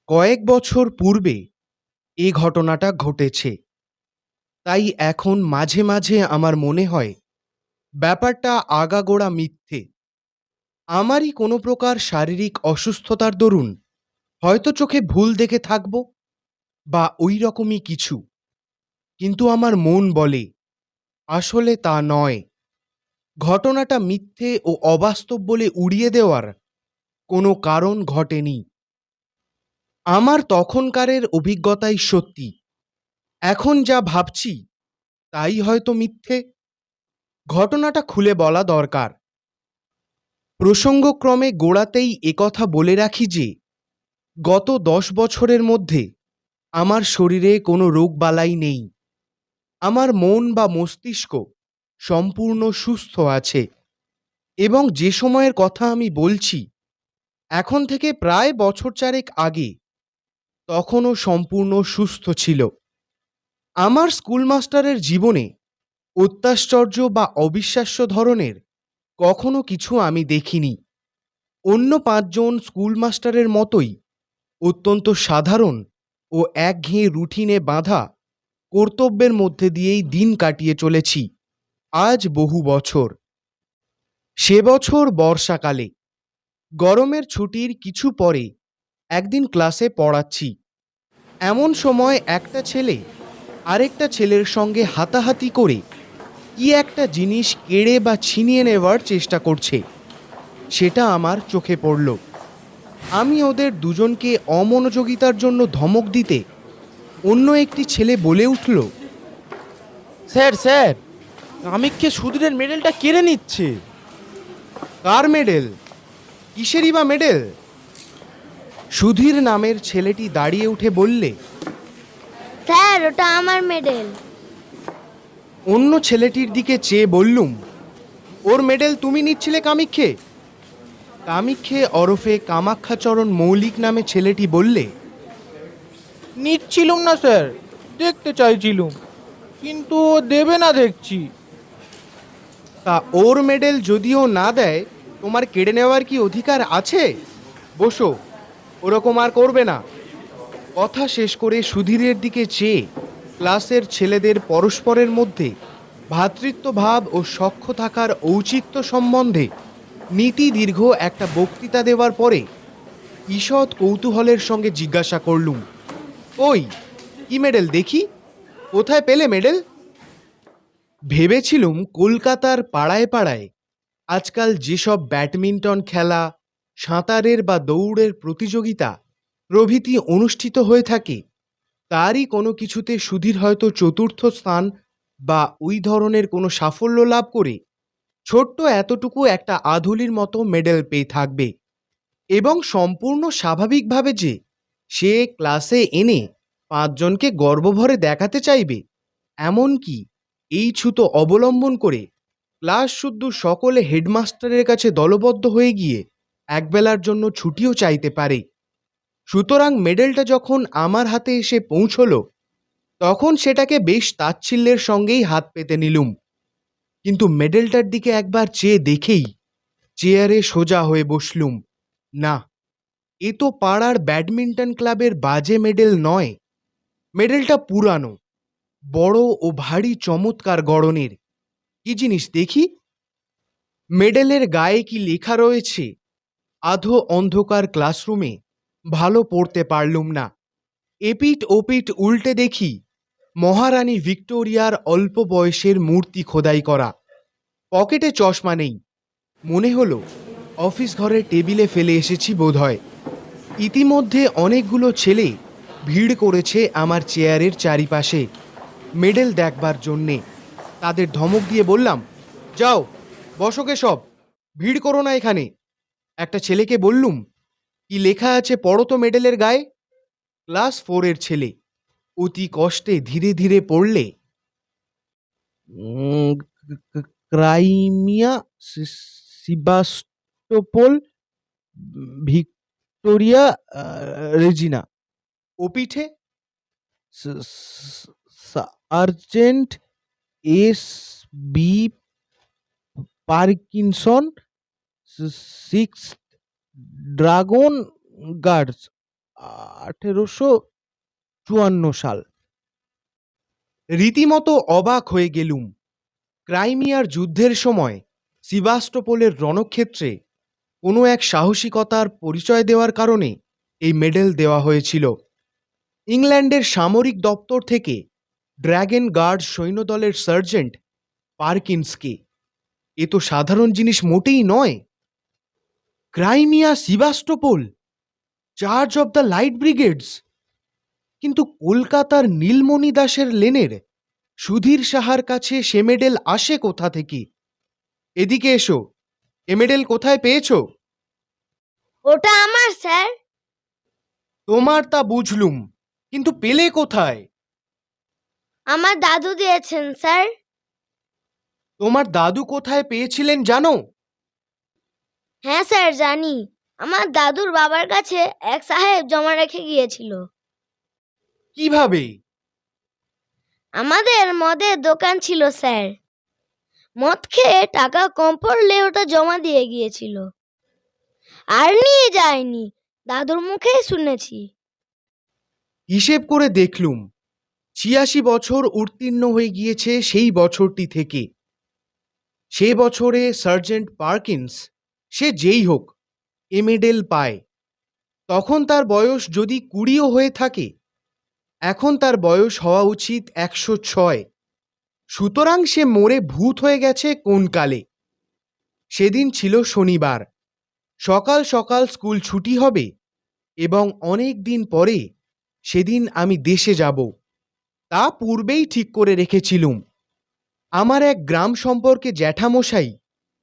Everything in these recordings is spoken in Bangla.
কয়েক বছর পূর্বে এ ঘটনাটা ঘটেছে। তাই এখন মাঝে মাঝে আমার মনে হয় ব্যাপারটা আগাগোড়া মিথ্যে। আমারই কোনো প্রকার শারীরিক অসুস্থতার দরুন হয়তো চোখে ভুল দেখে থাকবো বা ওই রকমই কিছু। কিন্তু আমার মন বলে আসলে তা নয়। ঘটনাটা মিথ্যে ও অবাস্তব বলে উড়িয়ে দেওয়ার কোনো কারণ ঘটেনি। আমার তখনকারের অভিজ্ঞতাই সত্যি। এখন যা ভাবছি তাই হয়তো মিথ্যে। ঘটনাটা খুলে বলা দরকার। প্রসঙ্গক্রমে গোড়াতেই একথা বলে রাখি যে গত 10 বছরের মধ্যে আমার শরীরে কোনো রোগবালাই নেই। আমার মন বা মস্তিষ্ক সম্পূর্ণ সুস্থ আছে এবং যে সময়ের কথা আমি বলছি এখন থেকে প্রায় বছর চারেক আগে তখনও সম্পূর্ণ সুস্থ ছিল। আমার স্কুল মাস্টারের জীবনে অত্যাশ্চর্য বা অবিশ্বাস্য ধরনের কখনো কিছু আমি দেখিনি। অন্য 5 জন স্কুল মাস্টারের মতোই অত্যন্ত সাধারণ ও একঘেয়ে রুটিনে বাঁধা কর্তব্যের মধ্যে দিয়েই দিন কাটিয়ে চলেছি আজ বহু বছর। সে বছর বর্ষাকালে গরমের ছুটির কিছু পরে একদিন ক্লাসে পড়াচ্ছি। এমন সময় একটা ছেলে আরেকটা ছেলের সঙ্গে হাতাহাতি করে কি একটা জিনিস কেড়ে বা ছিনিয়ে নেওয়ার চেষ্টা করছে। সেটা আমার চোখে পড়ল। আমি ওদের দুজনকে অমনোযোগিতার জন্য ধমক দিতে অন্য একটি ছেলে বলে উঠল, স্যার স্যার, কামিককে সুধীরের মেডেলটা কেড়ে নিচ্ছে। কার মেডেল? কিসেরই বা মেডেল? সুধীর নামের ছেলেটি দাঁড়িয়ে উঠে বললে, স্যার, ওটা আমার মেডেল। অন্য ছেলেটির দিকে চেয়ে বললুম, ওর মেডেল তুমি নিচ্ছিলে কামিক্ষে? কামিক্ষে ওরফে কামাক্ষাচরণ মৌলিক নামে ছেলেটি বললে, নিচ্ছিলুম না স্যার, দেখতে চাইছিলুম, কিন্তু ও দেবে না দেখছি। তা ওর মেডেল যদিও না দেয় তোমার কেড়ে নেওয়ার কি অধিকার আছে? বসো, ওরকম আর করবে না। কথা শেষ করে সুধীরের দিকে চেয়ে ক্লাসের ছেলেদের পরস্পরের মধ্যে ভ্রাতৃত্বভাব ও সখ্য থাকার ঔচিত্য সম্বন্ধে নীতি দীর্ঘ একটা বক্তৃতা দেওয়ার পরে ঈষৎ কৌতূহলের সঙ্গে জিজ্ঞাসা করলুম, ওই কি মেডেল দেখি? কোথায় পেলে মেডেল? ভেবেছিলুম কলকাতার পাড়ায় পাড়ায় আজকাল যেসব ব্যাডমিন্টন খেলা, সাঁতারের বা দৌড়ের প্রতিযোগিতা প্রভৃতি অনুষ্ঠিত হয়ে থাকে তারই কোনো কিছুতে সুধীর হয়তো চতুর্থ স্থান বা ওই ধরনের কোনো সাফল্য লাভ করে ছোট্ট এতটুকু একটা আধুলির মতো মেডেল পেয়ে থাকবে এবং সম্পূর্ণ স্বাভাবিকভাবে যে সে ক্লাসে এনে 5 জনকে গর্বভরে দেখাতে চাইবে, এমনকি এই ছুতো অবলম্বন করে ক্লাস শুদ্ধ সকলে হেডমাস্টারের কাছে দলবদ্ধ হয়ে গিয়ে একবেলার জন্য ছুটিও চাইতে পারে। সুতরাং মেডেলটা যখন আমার হাতে এসে পৌঁছলো তখন সেটাকে বেশ তাচ্ছিল্যের সঙ্গেই হাত পেতে নিলুম। কিন্তু মেডেলটার দিকে একবার চেয়ে দেখেই চেয়ারে সোজা হয়ে বসলুম। না, এ তো পাড়ার ব্যাডমিন্টন ক্লাবের বাজে মেডেল নয়। মেডেলটা পুরানো, বড় ও ভারী চমৎকার গড়নের। কি জিনিস দেখি? মেডেলের গায়ে কি লেখা রয়েছে আধো অন্ধকার ক্লাসরুমে ভালো পড়তে পারলুম না। এপিঠ ওপিঠ উল্টে দেখি মহারানী ভিক্টোরিয়ার অল্প বয়সের মূর্তি খোদাই করা। পকেটে চশমা নেই, মনে হলো অফিস ঘরের টেবিলে ফেলে এসেছি বোধহয়। ইতিমধ্যে অনেকগুলো ছেলে ভিড় করেছে আমার চেয়ারের চারিপাশে মেডেল দেখবার জন্যে। তাদের ধমক দিয়ে বললাম, যাও বসকে সব, ভিড় করো না এখানে। একটা ছেলেকে বললুম, কি লেখা আছে পড়ো তো মেডেলের গায়ে। ক্লাস 4-এর ছেলে অতি কষ্টে ধীরে ধীরে পড়লে, ক্রাইমিয়া, সিবাস্টোপোল, ভিক্টোরিয়া, রেজিনা। ও পিঠে sergeant S B Parkinson, six dragon guards. 1854 সাল। রীতিমতো অবাক হয়ে গেলুম। ক্রাইমিয়ার যুদ্ধের সময় সিভাস্টোপোলের রণক্ষেত্রে কোনো এক সাহসিকতার পরিচয় দেওয়ার কারণে এই মেডেল দেওয়া হয়েছিল। ইংল্যান্ডের সামরিক দপ্তর থেকে ড্র্যাগন গার্ড সৈন্যদলের সার্জেন্ট পারকিন্সকে। এ তো সাধারণ জিনিস মোটেই নয়। Crimea, Sevastopol, charge of the light brigades. কিন্তু কলকাতার নীলমণি দাসের লেনের সুধীর সাহার কাছে সে মেডেল আসে কোথা থেকে? এদিকে এসো, এ মেডেল কোথায় পেয়েছো? ওটা আমার স্যার। তোমার তা বুঝলুম, কিন্তু পেলে কোথায়? আমার দাদু দিয়েছেন স্যার। তোমার দাদু কোথায় পেয়েছিলেন জানো? হ্যাঁ স্যার জানি। আমার দাদুর বাবার কাছে এক সাহেব জমা রেখে গিয়েছিল। কিভাবে? আমাদের মদের দোকান ছিল স্যার। মদ খেয়ে টাকা কম পড়লে ওটা জমা দিয়ে গিয়েছিল, আর নিয়ে যায়নি। দাদুর মুখেই শুনেছি। হিসেব করে দেখলুম ৮৬ বছর উত্তীর্ণ হয়ে গিয়েছে সেই বছরটি থেকে। সে বছরে সার্জেন্ট পারকিন্স, সে যেই হোক, এ মেডেল পায়। তখন তার বয়স যদি ২০ও হয়ে থাকে, এখন তার বয়স হওয়া উচিত ১০৬। সুতরাং সে মরে ভূত হয়ে গেছে কোন কালে। সেদিন ছিল শনিবার। সকাল সকাল স্কুল ছুটি হবে এবং অনেক দিন পরে সেদিন আমি দেশে যাব। তা পূর্বেই ঠিক করে রেখেছিলুম। আমার এক গ্রাম সম্পর্কে জ্যাঠামশাই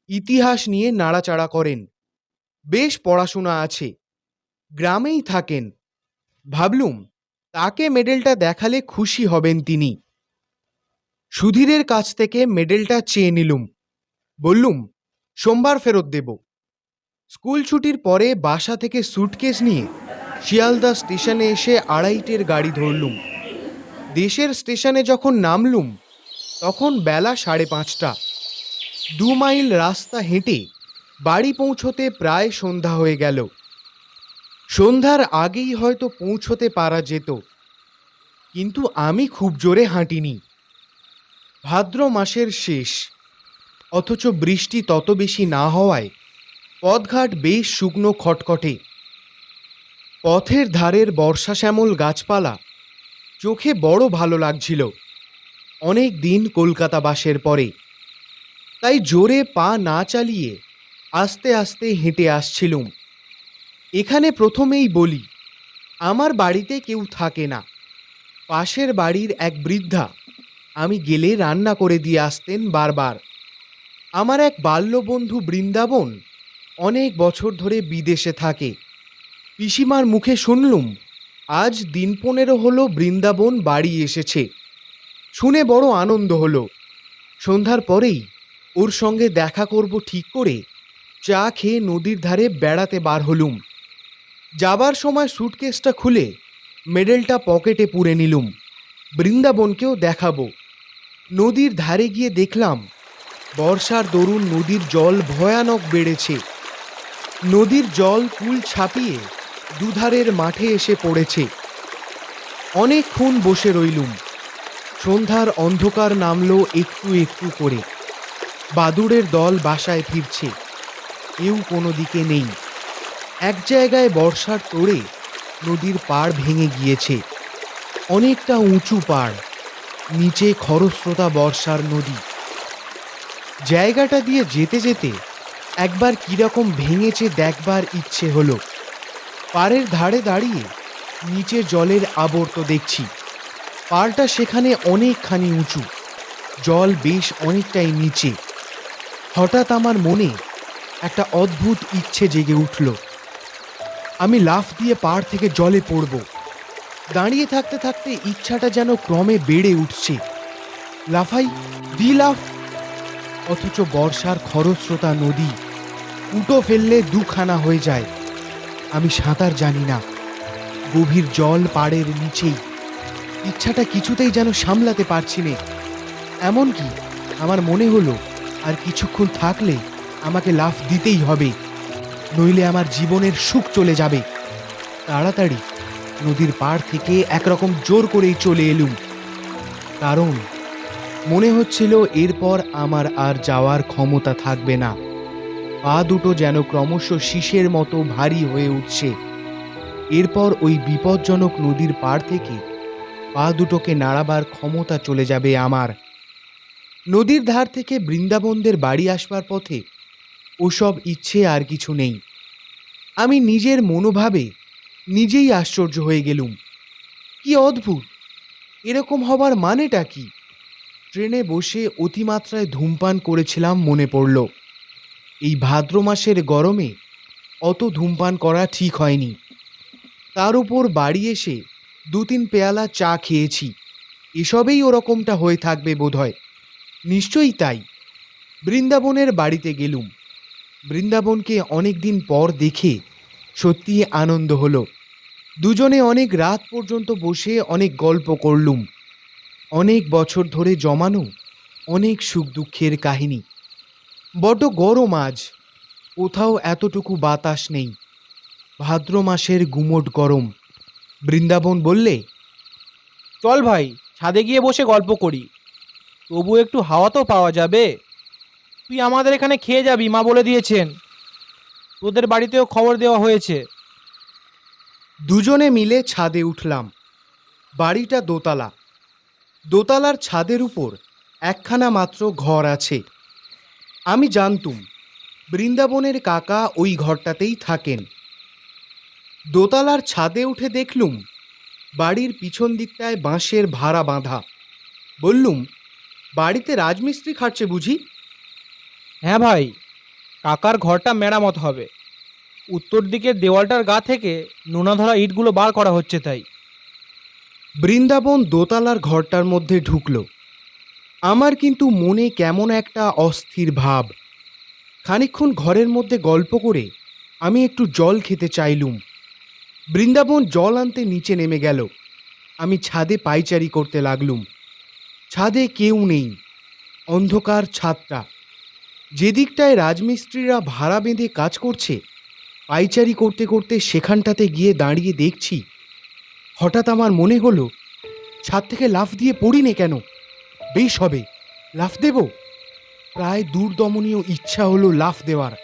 ইতিহাস নিয়ে নাড়াচাড়া করেন। বেশ পড়াশোনা আছে, গ্রামেই থাকেন। ভাবলুম তাকে মেডেলটা দেখালে খুশি হবেন তিনি। সুধীরের কাছ থেকে মেডেলটা চেয়ে নিলুম। বললুম সোমবার ফেরত দেব। স্কুল ছুটির পরে বাসা থেকে স্যুটকেস নিয়ে শিয়ালদা স্টেশনে এসে ২:৩০ গাড়ি ধরলুম। দেশের স্টেশনে যখন নামলুম তখন বেলা ৫:৩০। ২ মাইল রাস্তা হেঁটে বাড়ি পৌঁছতে প্রায় সন্ধ্যা হয়ে গেল। সন্ধ্যার আগেই হয়তো পৌঁছতে পারা যেত, কিন্তু আমি খুব জোরে হাঁটিনি। ভাদ্র মাসের শেষ, অথচ বৃষ্টি তত বেশি না হওয়ায় পথঘাট বেশ শুকনো খটখটে। পথের ধারের বর্ষা শ্যামল গাছপালা চোখে বড় ভালো লাগছিল অনেক দিন কলকাতা বাসের পরে। তাই জোরে পা না চালিয়ে আস্তে আস্তে হেঁটে আসছিলুম। এখানে প্রথমেই বলি, আমার বাড়িতে কেউ থাকে না। পাশের বাড়ির এক বৃদ্ধা আমি গেলে রান্না করে দিয়ে আসতেন বারবার। আমার এক বাল্যবন্ধু বৃন্দাবন অনেক বছর ধরে বিদেশে থাকে। পিসিমার মুখে শুনলুম আজ দিন ১৫ হলো বৃন্দাবন বাড়ি এসেছে। শুনে বড় আনন্দ হলো। সন্ধ্যার পরেই ওর সঙ্গে দেখা করব ঠিক করে চা খেয়ে নদীর ধারে বেড়াতে বার হলুম। যাবার সময় স্যুটকেসটা খুলে মেডেলটা পকেটে পুরে নিলুম। বৃন্দাবনকেও দেখাবো। নদীর ধারে গিয়ে দেখলাম বর্ষার দরুন নদীর জল ভয়ানক বেড়েছে। নদীর জল কুল ছাপিয়ে দুধারের মাঠে এসে পড়েছে। অনেকক্ষণ বসে রইলুম। সন্ধ্যার অন্ধকার নামলো একটু একটু করে। বাদুড়ের দল বাসায় ফিরছে, কেউ কোনো দিকে নেই। এক জায়গায় বর্ষার তোড়ে নদীর পাড় ভেঙে গিয়েছে। অনেকটা উঁচু পাড়, নিচে খরস্রোতা বর্ষার নদী। জায়গাটা দিয়ে যেতে যেতে একবার কিরকম ভেঙেছে দেখবার ইচ্ছে হলো। পাড়ের ধারে দাঁড়িয়ে নিচে জলের আবর্ত দেখছি। পাড়টা সেখানে অনেকখানি উঁচু, জল বেশ অনেকটাই নিচে। হঠাৎ আমার মনে একটা অদ্ভুত ইচ্ছে জেগে উঠল। আমি লাফ দিয়ে পাড় থেকে জলে পড়ব। দাঁড়িয়ে থাকতে থাকতে ইচ্ছাটা যেন ক্রমে বেড়ে উঠছে। লাফাই, লাফ, অথচ বর্ষার খরস্রোতা নদী, উটো ফেললে দুখানা হয়ে যায়। আমি সাঁতার জানি না, গভীর জল পাড়ের নিচেই। ইচ্ছাটা কিছুতেই যেন সামলাতে পারছি না। এমনকি আমার মনে হলো আর কিছুক্ষণ থাকলে আমাকে লাফ দিতেই হবে, নইলে আমার জীবনের সুখ চলে যাবে। তাড়াতাড়ি নদীর পাড় থেকে একরকম জোর করেই চলে এলুম, কারণ মনে হচ্ছিল এরপর আমার আর যাওয়ার ক্ষমতা থাকবে না। পা দুটো যেন ক্রমশ শীষের মতো ভারী হয়ে উঠছে। এরপর ওই বিপজ্জনক নদীর পাড় থেকে পা দুটোকে নাড়াবার ক্ষমতা চলে যাবে আমার। নদীর ধার থেকে বৃন্দাবনদের বাড়ি আসবার পথে ওসব ইচ্ছে আর কিছু নেই। আমি নিজের মনোভাবে নিজেই আশ্চর্য হয়ে গেলুম। কি অদ্ভুত! এরকম হবার মানেটা কি? ট্রেনে বসে অতিমাত্রায় ধূমপান করেছিলাম মনে পড়ল। এই ভাদ্র মাসের গরমে অত ধূমপান করা ঠিক হয়নি। তার উপর বাড়ি এসে 2-3 পেয়ালা চা খেয়েছি। এসবেই ওরকমটা হয়ে থাকবে বোধহয়। নিশ্চয়ই তাই। বৃন্দাবনের বাড়িতে গেলুম। বৃন্দাবনকে অনেক দিন পর দেখে সত্যি আনন্দ হলো। দুজনে অনেক রাত পর্যন্ত বসে অনেক গল্প করলুম। অনেক বছর ধরে জমানো অনেক সুখ দুঃখের কাহিনী। বড্ড গরম আজ, কোথাও এতটুকু বাতাস নেই। ভাদ্র মাসের গুমোট গরম। বৃন্দাবন বললে, চল ভাই, ছাদে গিয়ে বসে গল্প করি, তবু একটু হাওয়া তো পাওয়া যাবে। তুই আমাদের এখানে খেয়ে যাবি, মা বলে দিয়েছেন। তোদের বাড়িতেও খবর দেওয়া হয়েছে। দুজনে মিলে ছাদে উঠলাম। বাড়িটা দোতলা। দোতলার ছাদের উপর একখানা মাত্র ঘর আছে। আমি জানতুম বৃন্দাবনের কাকা ওই ঘরটাতেই থাকেন। দোতলার ছাদে উঠে দেখলুম বাড়ির পিছন দিকটায় বাঁশের ভাড়া বাঁধা। বললুম, বাড়িতে রাজমিস্ত্রি খাটছে বুঝি? হ্যাঁ ভাই, কাকার ঘরটা মেরামত হবে। উত্তর দিকের দেওয়ালটার গা থেকে নোনা ধরা ইটগুলো বার করা হচ্ছে তাই। বৃন্দাবন দোতলার ঘরটার মধ্যে ঢুকল। আমার কিন্তু মনে কেমন একটা অস্থির ভাব। খানিকক্ষণ ঘরের মধ্যে গল্প করে আমি একটু জল খেতে চাইলুম। বৃন্দাবন জল আনতে নিচে নেমে গেল। আমি ছাদে পায়চারি করতে লাগলুম। ছাদে কেউ নেই, অন্ধকার ছাদটা। যেদিকটায় রাজমিস্ত্রিরা ভাড়া বেঁধে কাজ করছে, পায়চারি করতে করতে সেখানটাতে গিয়ে দাঁড়িয়ে দেখছি। হঠাৎ আমার মনে হলো, ছাদ থেকে লাফ দিয়ে পড়ি নে কেন? বেশ হবে, লাফ দেব। প্রায় দুর্দমনীয় ইচ্ছা হলো লাফ দেওয়ার।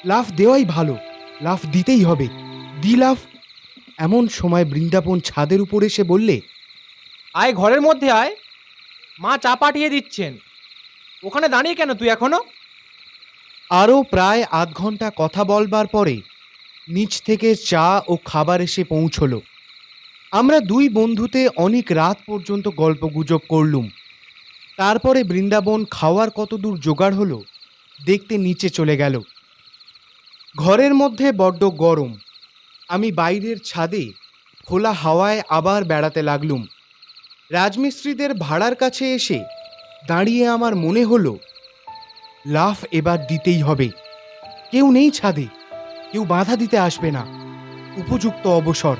লাফ দেওয়াই ভালো, লাফ দিতেই হবে। দি লাফ। এমন সময় বৃন্দাবন ছাদের উপর এসে বললে, আয় ঘরের মধ্যে আয়, মা চা পাঠিয়ে দিচ্ছেন। ওখানে দাঁড়িয়ে কেন তুই এখনো? আরও প্রায় আধ ঘন্টা কথা বলবার পরে নিচ থেকে চা ও খাবার এসে পৌঁছলো। আমরা দুই বন্ধুতে অনেক রাত পর্যন্ত গল্পগুজব করলুম। তারপরে বৃন্দাবন খাওয়ার কতদূর জোগাড় হলো দেখতে নিচে চলে গেল। ঘরের মধ্যে বড্ড গরম। আমি বাইরের ছাদে খোলা হাওয়ায় আবার বেড়াতে লাগলুম। রাজমিস্ত্রিদের ভাড়ার কাছে এসে দাঁড়িয়ে আমার মনে হলো, লাফ এবার দিতেই হবে। কেউ নেই ছাদে, কেউ বাধা দিতে আসবে না। উপযুক্ত অবসর।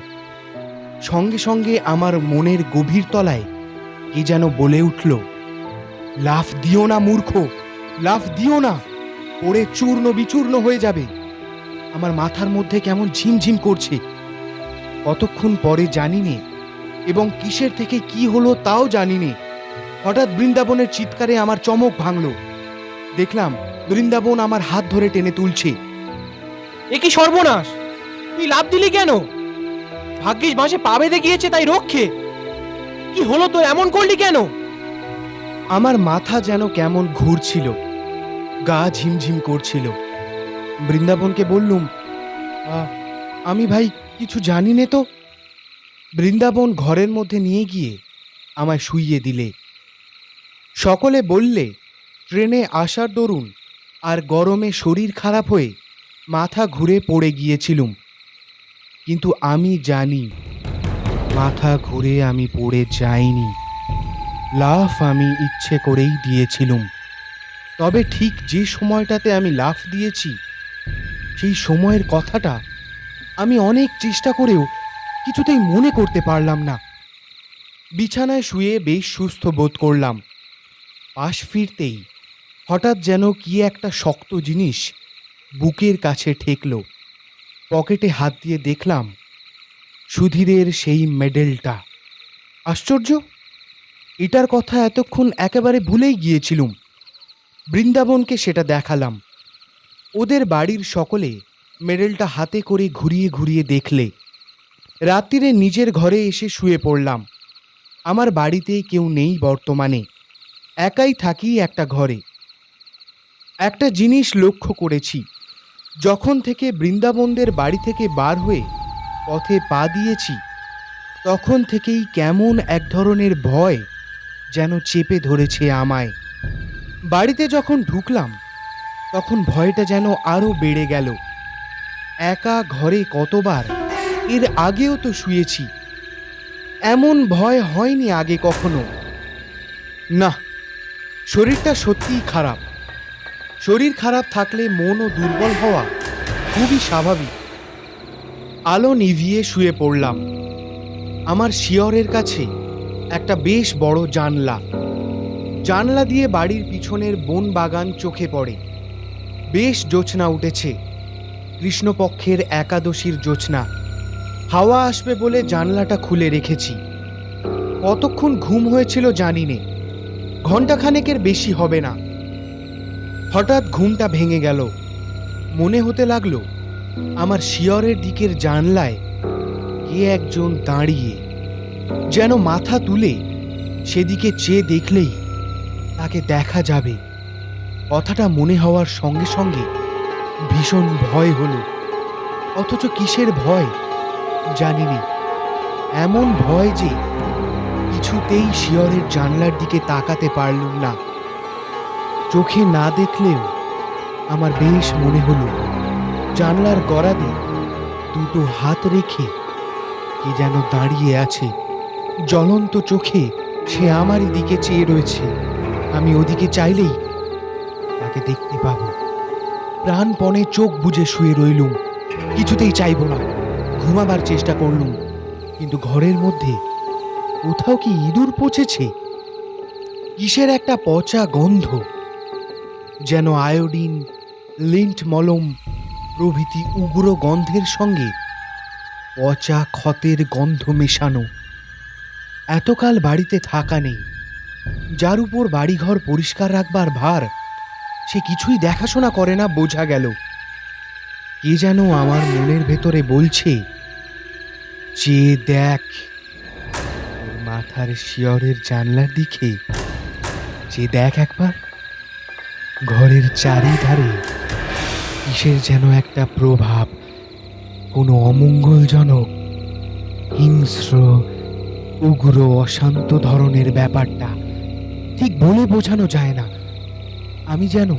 সঙ্গে সঙ্গে আমার মনের গভীর তলায় কে যেন বলে উঠল, লাফ দিও না মূর্খ, লাফ দিও না, পড়ে চূর্ণ বিচূর্ণ হয়ে যাবে। আমার মাথার মধ্যে কেমন ঝিমঝিম করছে। কতক্ষণ পরে জানি নে, এবং কিসের থেকে কি হলো তাও জানি নে। হঠাৎ বৃন্দাবনের চিৎকারে আমার চমক ভাঙল। দেখলাম বৃন্দাবন আমার হাত ধরে টেনে তুলছে। এ কি সর্বনাশ! তুই লাফ দিলি কেন? ভাগ্যিস বাঁশে পা বেঁধে গিয়েছে তাই রক্ষে। কি হলো তোর, এমন করলি কেন? আমার মাথা যেন কেমন ঘুরছিল, গা ঝিমঝিম করছিল। বৃন্দাবনকে বললুম, আমি ভাই কিছু জানি নে তো। বৃন্দাবন ঘরের মধ্যে নিয়ে গিয়ে আমায় শুইয়ে দিলে। সকলে বললে, ট্রেনে আসার দরুন আর গরমে শরীর খারাপ হয়ে মাথা ঘুরে পড়ে গিয়েছিলুম। কিন্তু আমি জানি মাথা ঘুরে আমি পড়ে যাইনি। লাফ আমি ইচ্ছে করেই দিয়েছিলুম। তবে ঠিক যে সময়টাতে আমি লাফ দিয়েছি, সেই সময়ের কথাটা আমি অনেক চেষ্টা করেও কিছুতেই মনে করতে পারলাম না। বিছানায় শুয়ে বেশ সুস্থ বোধ করলাম। পাশ ফিরতেই হঠাৎ যেন কি একটা শক্ত জিনিস বুকের কাছে ঠেকল। পকেটে হাত দিয়ে দেখলাম সুধীরের সেই মেডেলটা। আশ্চর্য, এটার কথা এতক্ষণ একেবারে ভুলেই গিয়েছিলুম। বৃন্দাবনকে সেটা দেখালাম। ওদের বাড়ির সকলে মেডেলটা হাতে করে ঘুরিয়ে ঘুরিয়ে দেখলে। রাত্রিরে নিজের ঘরে এসে শুয়ে পড়লাম। আমার বাড়িতে কেউ নেই বর্তমানে, একাই থাকি একটা ঘরে। একটা জিনিস লক্ষ্য করেছি, যখন থেকে বৃন্দাবনদের বাড়ি থেকে বার হয়ে পথে পা দিয়েছি, তখন থেকেই কেমন এক ধরনের ভয় যেন চেপে ধরেছে আমায়। বাড়িতে যখন ঢুকলাম তখন ভয়টা যেন আরও বেড়ে গেল। একা ঘরে কতবার, এর আগেও তো শুয়েছি, এমন ভয় হয়নি আগে কখনো। না, শরীরটা সত্যিই খারাপ। শরীর খারাপ থাকলে মনও দুর্বল হওয়া খুবই স্বাভাবিক। আলো নিভিয়ে শুয়ে পড়লাম। আমার শিয়রের কাছে একটা বেশ বড় জানলা। জানলা দিয়ে বাড়ির পিছনের বন বাগান চোখে পড়ে। বেশ জ্যোৎস্না উঠেছে, কৃষ্ণপক্ষের একাদশীর জ্যোৎস্না। হাওয়া আসবে বলে জানলাটা খুলে রেখেছি। কতক্ষণ ঘুম হয়েছিল জানি নে, ঘণ্টাখানেকের বেশি হবে না। হঠাৎ ঘুমটা ভেঙে গেল। মনে হতে লাগলো আমার শিয়রের দিকের জানলায় কে একজন দাঁড়িয়ে, যেন মাথা তুলে সেদিকে চেয়ে দেখলেই তাকে দেখা যাবে। কথাটা মনে হওয়ার সঙ্গে সঙ্গে ভীষণ ভয় হলো। অথচ কিসের ভয় জানি না, এমন ভয় যে কিছুতেই শিয়রের জানলার দিকে তাকাতে পারলুম না। চোখে না দেখলেও আমার বেশ মনে হলো জানলার গড়াতে দুটো হাত রেখে কে যেন দাঁড়িয়ে আছে। জ্বলন্ত চোখে সে আমারই দিকে চেয়ে রয়েছে। আমি ওদিকে চাইলেই তাকে দেখতে পাবো। প্রাণপণে চোখ বুজে শুয়ে রইলুম, কিছুতেই চাইব না। ঘুমাবার চেষ্টা করলুম, কিন্তু ঘরের মধ্যে কোথাও কি ইঁদুর পচেছে? কিসের একটা পচা গন্ধ, যেন আয়োডিন, লিন্ট মলম প্রভৃতি উগ্র গন্ধের সঙ্গে পচা ক্ষতের গন্ধ মেশানো। এতকাল বাড়িতে থাকা নেই, যার উপর বাড়িঘর পরিষ্কার রাখবার ভার, সে কিছুই দেখাশোনা করে না বোঝা গেল। কে যেন আমার মনের ভেতরে বলছে, যে দেখ তোর মাথার শিয়রের জানলার দিকে, যে দেখ একবার। ঘরের চারিধারে কিসের যেন একটা প্রভাব, কোনো অমঙ্গলজনক, হিংস্র, উগ্র, অশান্ত ধরনের ব্যাপারটা ঠিক বলে বোঝানো যায় না। আমি যেন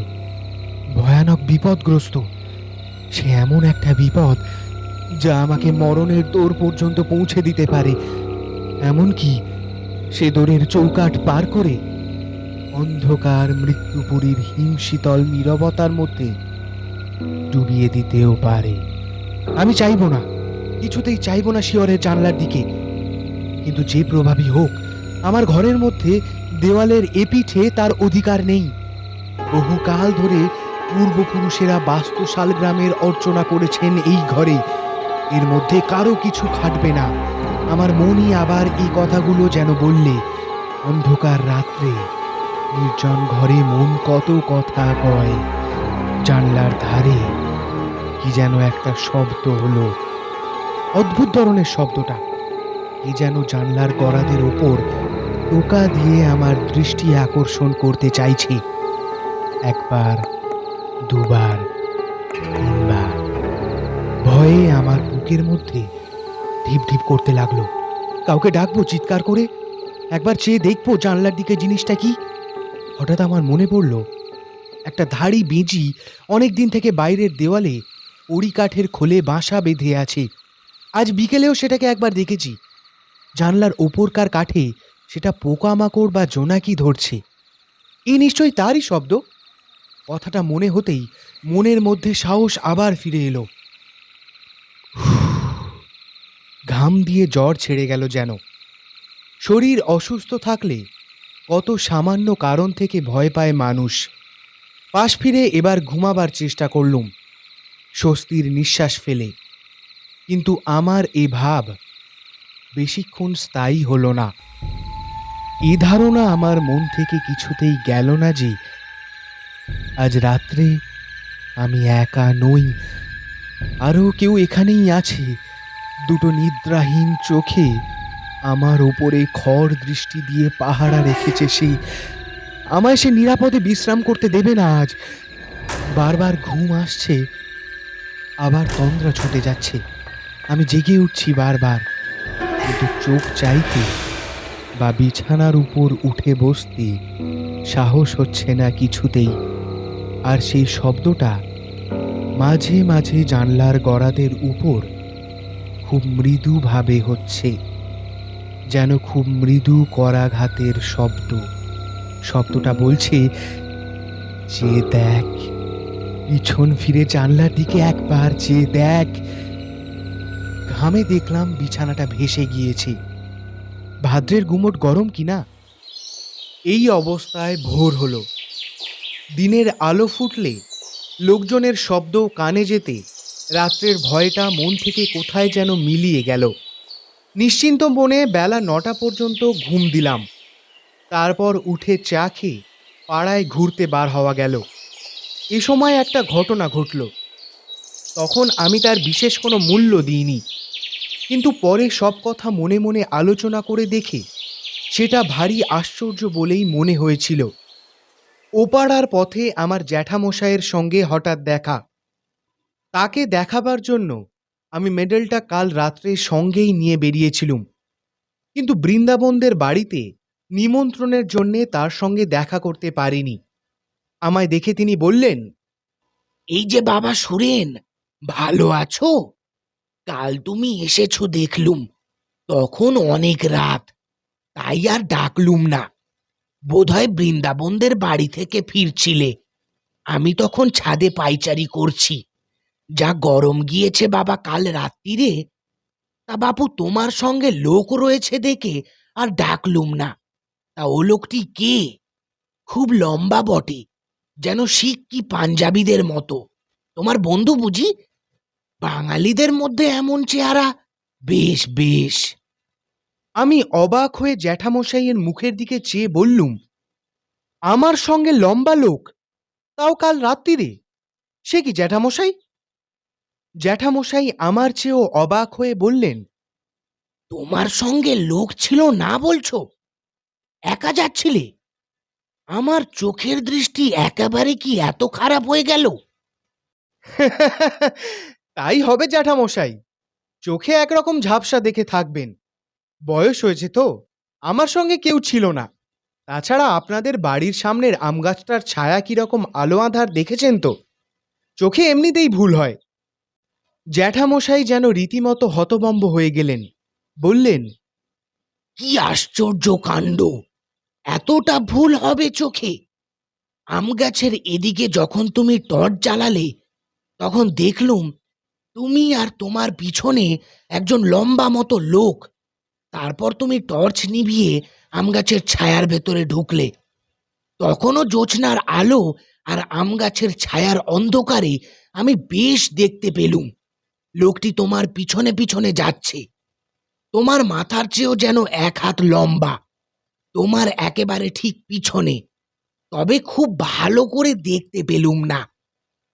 ভয়ানক বিপদগ্রস্ত। সে এমন একটা বিপদ যা আমাকে মরণের দোর পর্যন্ত পৌঁছে দিতে পারে। এমনকি সে দোরের চৌকাঠ পার করে অন্ধকার মৃত্যুপুরীর হিমশীতল নীরবতার মধ্যে ডুবিয়ে দিতেও পারে। আমি চাইব না, কিছুতেই চাইব না শিয়রের জানলার দিকে। কিন্তু যে প্রভাবই হোক, আমার ঘরের মধ্যে দেওয়ালের এপিঠে তার অধিকার নেই। বহুকাল ধরে পূর্বপুরুষেরা বাস্তু শালগ্রামের অর্চনা করেছেন এই ঘরে। এর মধ্যে কারো কিছু খাটবে না। আমার মনই আবার এই কথাগুলো যেন বললে, অন্ধকার রাত্রে নির্জন ঘরে মন কত কথা কয়। জানলার ধারে কি যেন একটা শব্দ হলো, অদ্ভুত ধরনের শব্দটা। কি যেন জানলার গড়াদের ওপর টোকা দিয়ে আমার দৃষ্টি আকর্ষণ করতে চাইছে। একবার, দুবার, তিনবার। ভয়ে আমার বুকের মধ্যে ঢিপ ঢিপ করতে লাগলো। কাউকে ডাকবো চিৎকার করে, একবার চেয়ে দেখবো জানলার দিকে জিনিসটা কি। হঠাৎ আমার মনে পড়ল, একটা ধাড়ি বেঁজি অনেকদিন থেকে বাইরের দেওয়ালে ওড়ি কাঠের খোলে বাসা বেঁধে আছে। আজ বিকেলেও সেটাকে একবার দেখেছি। জানলার ওপরকার কাঠে সেটা পোকামাকড় বা জোনাকি ধরছে। এই নিশ্চয়ই তারই শব্দ। কথাটা মনে হতেই মনের মধ্যে সাহস আবার ফিরে এলো। ঘাম দিয়ে জ্বর ছেড়ে গেল যেন। শরীর অসুস্থ থাকলে কত সামান্য কারণ থেকে ভয় পায় মানুষ। পাশ ফিরে এবার ঘুমাবার চেষ্টা করলুম, স্বস্তির নিঃশ্বাস ফেলে। কিন্তু আমার এ ভাব বেশিক্ষণ স্থায়ী হলো না। এ ধারণা আমার মন থেকে কিছুতেই গেল না যে আজ রাত্রে আমি একা নই, আরও কেউ এখানেই আছে। দুটো নিদ্রাহীন চোখে আমার ওপরে খড় দৃষ্টি দিয়ে পাহারা রেখেছে সে। আমায় সে নিরাপদে বিশ্রাম করতে দেবে না আজ। বারবার ঘুম আসছে, আবার তন্দ্রা ছুটে যাচ্ছে। আমি জেগে উঠছি বারবার, কিন্তু চোখ চাইতে বা বিছানার উপর উঠে বসতে সাহস হচ্ছে না কিছুতেই। আর সেই শব্দটা মাঝে মাঝে জানলার গড়াদের উপর খুব মৃদুভাবে হচ্ছে, যেন খুব মৃদু করাঘাতের শব্দ। শব্দটা বলছে, চেয়ে দেখ, পিছন ফিরে জানলার দিকে একবার চেয়ে দেখ। ঘামে দেখলাম বিছানাটা ভেসে গিয়েছে। ভাদ্রের গুমোট গরম কিনা। এই অবস্থায় ভোর হলো। দিনের আলো ফুটলে লোকজনের শব্দ কানে যেতে রাত্রের ভয়টা মন থেকে কোথায় যেন মিলিয়ে গেল। নিশ্চিন্ত মনে বেলা 9টা পর্যন্ত ঘুম দিলাম। তারপর উঠে চা খেয়ে পাড়ায় ঘুরতে বার হওয়া গেল। এ সময় একটা ঘটনা ঘটল। তখন আমি তার বিশেষ কোনো মূল্য দিইনি, কিন্তু পরে সব কথা মনে মনে আলোচনা করে দেখে সেটা ভারী আশ্চর্য বলেই মনে হয়েছিল। ওপাড়ার পথে আমার জ্যাঠামশাইয়ের সঙ্গে হঠাৎ দেখা। তাকে দেখাবার জন্য আমি মেডেলটা কাল রাত্রে সঙ্গেই নিয়ে বেরিয়েছিলুম, কিন্তু বৃন্দাবনদের বাড়িতে নিমন্ত্রণের জন্যে তার সঙ্গে দেখা করতে পারিনি। আমায় দেখে তিনি বললেন, এই যে বাবা সুরেন, ভালো আছো? কাল তুমি এসেছো দেখলুম, তখন অনেক রাত, তাই আর ডাকলুম না। বোধহয় বৃন্দাবনদের বাড়ি থেকে ফিরছিলে। আমি তখন ছাদে পাইচারি করছি। যা গরম গিয়েছে বাবা কাল রাত্রিরে। তা বাপু, তোমার সঙ্গে লোক রয়েছে দেখে আর ডাকলুম না। তা ও লোকটি কে? খুব লম্বা বটে, যেন শিখ কি পাঞ্জাবিদের মতো। তোমার বন্ধু বুঝি? বাঙালিদের মধ্যে এমন চেহারা, বেশ বেশ। আমি অবাক হয়ে জ্যাঠামশাইয়ের মুখের দিকে চেয়ে বললুম, আমার সঙ্গে লম্বা লোক, তাও কাল রাত্রিরে? সে কি জ্যাঠামশাই? জ্যাঠামশাই আমার চেয়েও অবাক হয়ে বললেন, তোমার সঙ্গে লোক ছিল না বলছো? একা যাচ্ছিলে? আমার চোখের দৃষ্টি একেবারে কি এত খারাপ হয়ে গেল? তাই হবে জ্যাঠামশাই, চোখে একরকম ঝাপসা দেখে থাকবেন। বয়স হয়েছে তো। আমার সঙ্গে কেউ ছিল না। তাছাড়া আপনাদের বাড়ির সামনের আম গাছটার ছায়া কিরকম আলো আঁধার দেখেছেন তো। চোখে এমনিতেই ভুল হয়। জ্যাঠামশাই যেন রীতিমতো হতভম্ব হয়ে গেলেন। বললেন, কি আশ্চর্য কাণ্ড! এতটা ভুল হবে চোখে? আম গাছের এদিকে যখন তুমি টর্চ জ্বালালে, তখন দেখলুম তুমি আর তোমার পিছনে একজন লম্বা মতো লোক। তারপর তুমি টর্চ নিভিয়ে আম গাছের ছায়ার ভেতরে ঢুকলে। তখনও জোছনার আলো আর আম গাছের ছায়ার অন্ধকারে আমি বেশ দেখতে পেলুম লোকটি তোমার পিছনে পিছনে যাচ্ছে। তোমার মাথার চেয়েও যেন 1 হাত লম্বা, তোমার একেবারে ঠিক পিছনে। তবে খুব ভালো করে দেখতে পেলুম না।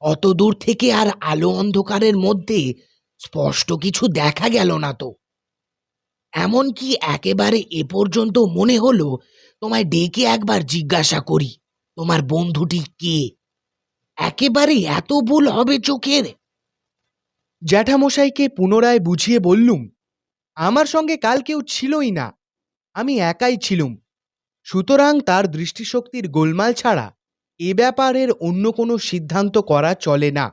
অত দূর থেকে আর আলো অন্ধকারের মধ্যে স্পষ্ট কিছু দেখা গেল না তো। এমনকি একেবারে এ পর্যন্ত মনে হলো তোমায় ডেকে একবার জিজ্ঞাসা করি, তোমার বন্ধুটি কে? একেবারে এত ভুল হবে চোখের? জ্যাঠামশাইকে পুনরায় বুঝিয়ে বললুম, আমার সঙ্গে কাল কেউ ছিলই না, আমি একাই ছিলুম। সুতরাং তার দৃষ্টিশক্তির গোলমাল ছাড়া এ ব্যাপারের অন্য কোনো সিদ্ধান্ত করা চলে না।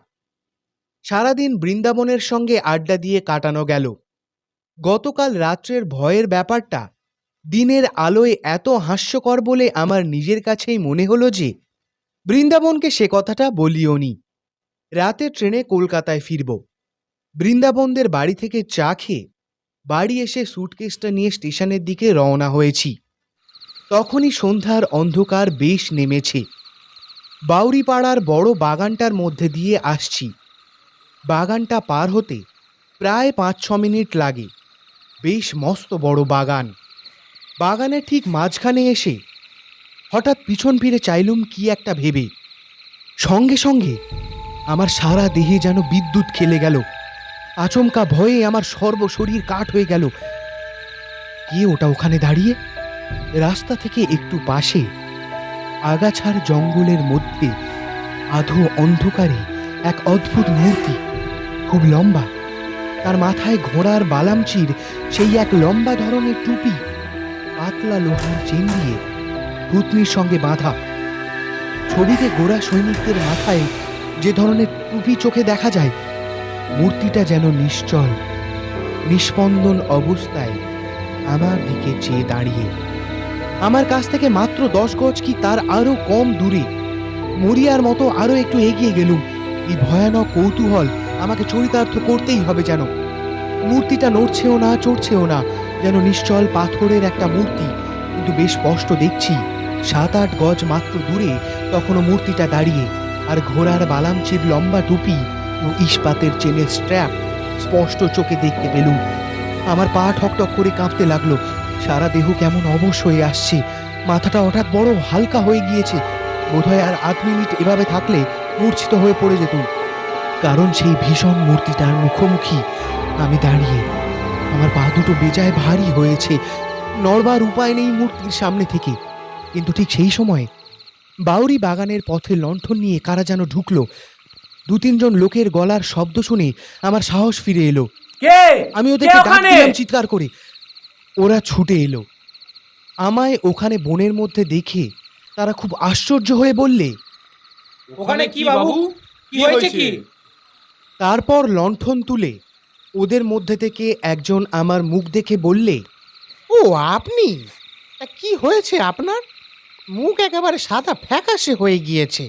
সারাদিন বৃন্দাবনের সঙ্গে আড্ডা দিয়ে কাটানো গেল। গতকাল রাত্রের ভয়ের ব্যাপারটা দিনের আলোয় এত হাস্যকর বলে আমার নিজের কাছেই মনে হলো যে বৃন্দাবনকে সে কথাটা বলিওনি। রাতে ট্রেনে কলকাতায় ফিরব। বৃন্দাবনদের বাড়ি থেকে চা খেয়ে বাড়ি এসে স্যুটকেসটা নিয়ে স্টেশনের দিকে রওনা হয়েছি। তখনই সন্ধ্যার অন্ধকার বেশ নেমেছে। বাউরিপাড়ার বড় বাগানটার মধ্যে দিয়ে আসছি। বাগানটা পার হতে প্রায় 5-6 মিনিট লাগে। বেশ মস্ত বড় বাগান। বাগানের ঠিক মাঝখানে এসে হঠাৎ পিছন ফিরে চাইলুম কি একটা ভেবে। সঙ্গে সঙ্গে আমার সারা দেহে যেন বিদ্যুৎ খেলে গেল। আচমকা ভয়ে আমার সর্বশরীর কাঠ হয়ে গেল। কে ওটা ওখানে দাঁড়িয়ে? রাস্তা থেকে একটু পাশে আগাছার জঙ্গলের মধ্যে আধো অন্ধকারে এক অদ্ভুত মূর্তি, খুব লম্বা। তার মাথায় ঘোড়ার বালামচির সেই এক লম্বা ধরনের টুপি, পাতলা লোহার চেন দিয়ে থুতনির সঙ্গে বাঁধা। ছবিতে গোরা সৈনিকদের মাথায় যে ধরনের টুপি চোখে দেখা যায়, মূর্তিটা যেন নিশ্চল নিস্পন্দন অবস্থায় আমার দিকে চেয়ে দাঁড়িয়ে। আমার কাছ থেকে মাত্র 10 গজ কি তার আরো কম দূরে। মরিয়ার মতো আরো একটু এগিয়ে গেলুম। এই ভয়ানক কৌতূহল আমাকে চরিতার্থ করতেই হবে যেন। মূর্তিটা নড়ছেও না, চড়ছেও না, যেন নিশ্চল পাথরের একটা মূর্তি। কিন্তু বেশ স্পষ্ট দেখছি 7-8 গজ মাত্র দূরে তখনও মূর্তিটা দাঁড়িয়ে, আর ঘোড়ার বালামচির লম্বা টুপি ও ইস্পাতের চেনের স্ট্র্যাপ স্পষ্ট চোখে দেখতে পেলুম। আমার পা ঠকঠক করে কাঁপতে লাগলো। সারা দেহ কেমন অবশ হয়ে আসছে। মাথাটা হঠাৎ বড় হালকা হয়ে গিয়েছে। বোধহয় আর 8 মিনিট এভাবে থাকলে মূর্ছিত হয়ে পড়ে যেতুম। কারণ সেই ভীষণ মূর্তিটার মুখোমুখি আমি দাঁড়িয়ে। আমার পা দুটো বেজায় ভারী হয়েছে, নড়বার উপায় নেই মূর্তির সামনে থেকে। কিন্তু ঠিক সেই সময় বাউরি বাগানের পথে লণ্ঠন নিয়ে কারা যেন ঢুকলো। 2-3 জন লোকের গলার শব্দ শুনে আমার সাহস ফিরে এলো। কে? আমি ওদেরকে ডাক দিলাম চিৎকার করে। ওরা ছুটে এলো। আমায় ওখানে বনের মধ্যে দেখে তারা খুব আশ্চর্য হয়ে বললে, ওখানে কি বাবু? কি হয়েছে কি? তারপর লণ্ঠন তুলে ওদের মধ্যে থেকে একজন আমার মুখ দেখে বললে, ও আপনি? তা কি হয়েছে আপনার? মুখ একেবারে সাদা ফ্যাকাশে হয়ে গিয়েছে।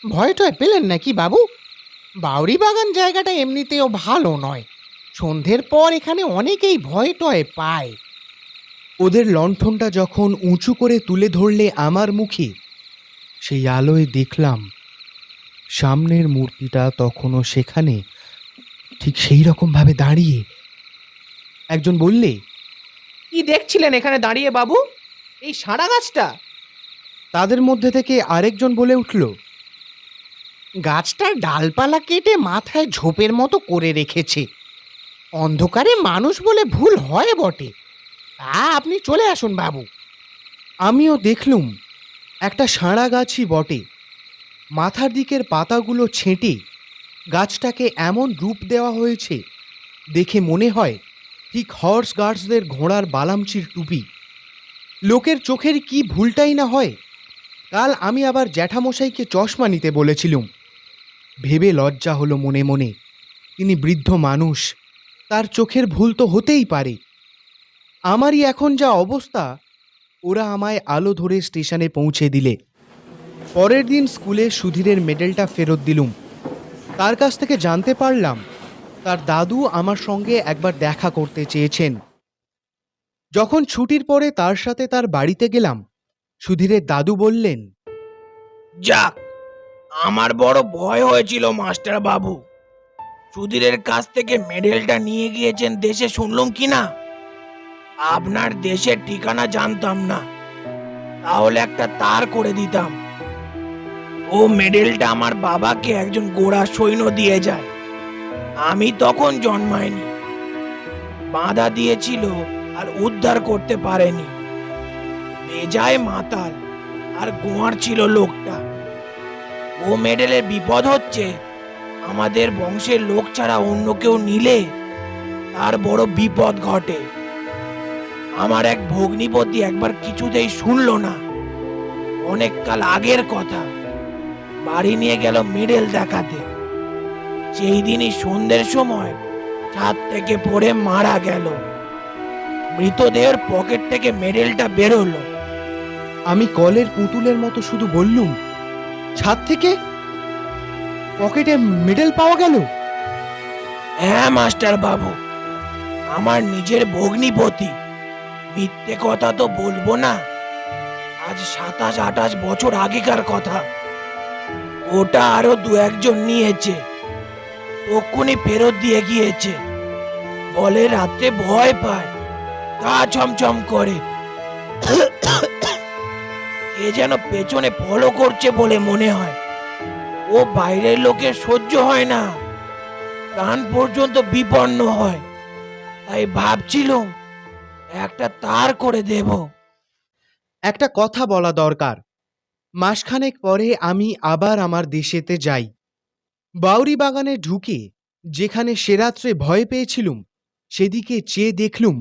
ভয় টয় পেলেন নাকি বাবু? বাউরি বাগান জায়গাটা এমনিতেও ভালো নয়। সন্ধ্যের পর এখানে অনেকেই ভয় টয় পায়। ওদের লণ্ঠনটা যখন উঁচু করে তুলে ধরলে আমার মুখে, সেই আলোয় দেখলাম সামনের মূর্তিটা তখনও সেখানে, ঠিক সেই রকমভাবে দাঁড়িয়ে। একজন বললে, কি দেখছিলেন এখানে দাঁড়িয়ে বাবু? এই সাড়া গাছটা? তাদের মধ্যে থেকে আরেকজন বলে উঠল, গাছটার ডালপালা কেটে মাথায় ঝোপের মতো করে রেখেছে। অন্ধকারে মানুষ বলে ভুল হয় বটে। তা আপনি চলে আসুন বাবু। আমিও দেখলুম একটা সাড়া গাছই বটে। মাথার দিকের পাতাগুলো ছেঁটে গাছটাকে এমন রূপ দেওয়া হয়েছে, দেখে মনে হয় ঠিক হর্স গার্ডসদের ঘোড়ার বালামচির টুপি। লোকের চোখের কি ভুলটাই না হয়। কাল আমি আবার জ্যাঠামশাইকে চশমা নিতে বলেছিলুম। ভেবে লজ্জা হলো মনে মনে। তিনি বৃদ্ধ মানুষ, তার চোখের ভুল তো হতেই পারে। আমারই এখন যা অবস্থা, ওরা আমায় আলো ধরে স্টেশনে পৌঁছে দিলে। পরের দিন স্কুলে সুধীরের মেডেলটা ফেরত দিলুম। তার কাছ থেকে জানতে পারলাম তার দাদু আমার সঙ্গে একবার দেখা করতে চেয়েছেন। যখন ছুটির পরে তার সাথে তার বাড়িতে গেলাম, সুধীরের দাদু বললেন, যাক, আমার বড় ভয় হয়েছিল মাস্টার বাবু। সুধীরের কাছ থেকে মেডেলটা নিয়ে গিয়েছেন দেশে শুনলুম কি না। আপনার দেশের ঠিকানা জানতাম না, তাহলে একটা তার করে দিতাম। ও মেডেলটা আমার বাবাকে একজন গোড়া সৈন্য দিয়ে যায়। আমি তখন জন্মাইনি। বাঁধা দিয়েছিল আর উদ্ধার করতে পারেনি। বেজায় মাতাল আর গোয়ার ছিল লোকটা। ও মেডেলের বিপদ হচ্ছে, আমাদের বংশের লোক ছাড়া অন্য কেউ নিলে তার বড় বিপদ ঘটে। আমার এক ভগ্নিপতি একবার কিছুতেই শুনলো না। অনেক কাল আগের কথা, বাড়ি নিয়ে গেল মেডেল দেখাতে। সেই দিনই সন্ধ্যের সময় ছাদ থেকে পড়ে মারা গেল। মৃতদেহের পকেট থেকে মেডেলটা বেরোলো। আমি কলের পুতুলের মতো শুধু বললুম, ছাদ থেকে পকেটে মেডেল পাওয়া গেল? হ্যাঁ মাস্টার বাবু, আমার নিজের ভগ্নিপতি। মিথ্যে কথা তো বলবো না, আজ 27-28 বছর আগেকার কথা। ওটা আরো 2-1 নিয়েছে, তক্ষুনি ফেরত দিয়ে গিয়েছে। বলে রাত্রে ভয় পায়, গা ছমছম করে। কে যেন পেছনে ফলো করছে বলে মনে হয়। ও বাইরের লোকের সহ্য হয় না, প্রাণ পর্যন্ত বিপন্ন হয়। তাই ভাবছিলাম একটা তার করে দেব। একটা কথা বলা দরকার। মাসখানেক পরে আমি আবার আমার দেশেতে যাই। বাউরি বাগানে ঢুকে যেখানে সে রাত্রে ভয় পেয়েছিলুম, সেদিকে চেয়ে দেখলুম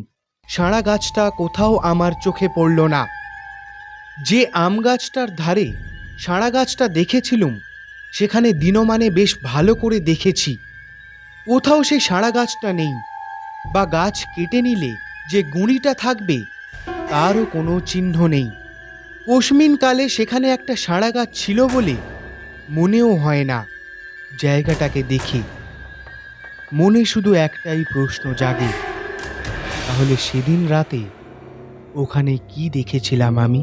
সাঁড়া গাছটা কোথাও আমার চোখে পড়ল না। যে আম গাছটার ধারে সাঁড়া গাছটা দেখেছিলুম, সেখানে দিনমানে বেশ ভালো করে দেখেছি, কোথাও সেই সাঁড়া গাছটা নেই, বা গাছ কেটে নিলে যে গুঁড়িটা থাকবে তারও কোনো চিহ্ন নেই। অস্মিনকালে সেখানে একটা সাঁড়া গাছ ছিল বলে মনেও হয় না। জায়গাটাকে দেখে মনে শুধু একটাই প্রশ্ন জাগে, তাহলে সেদিন রাতে ওখানে কি দেখেছিলাম আমি?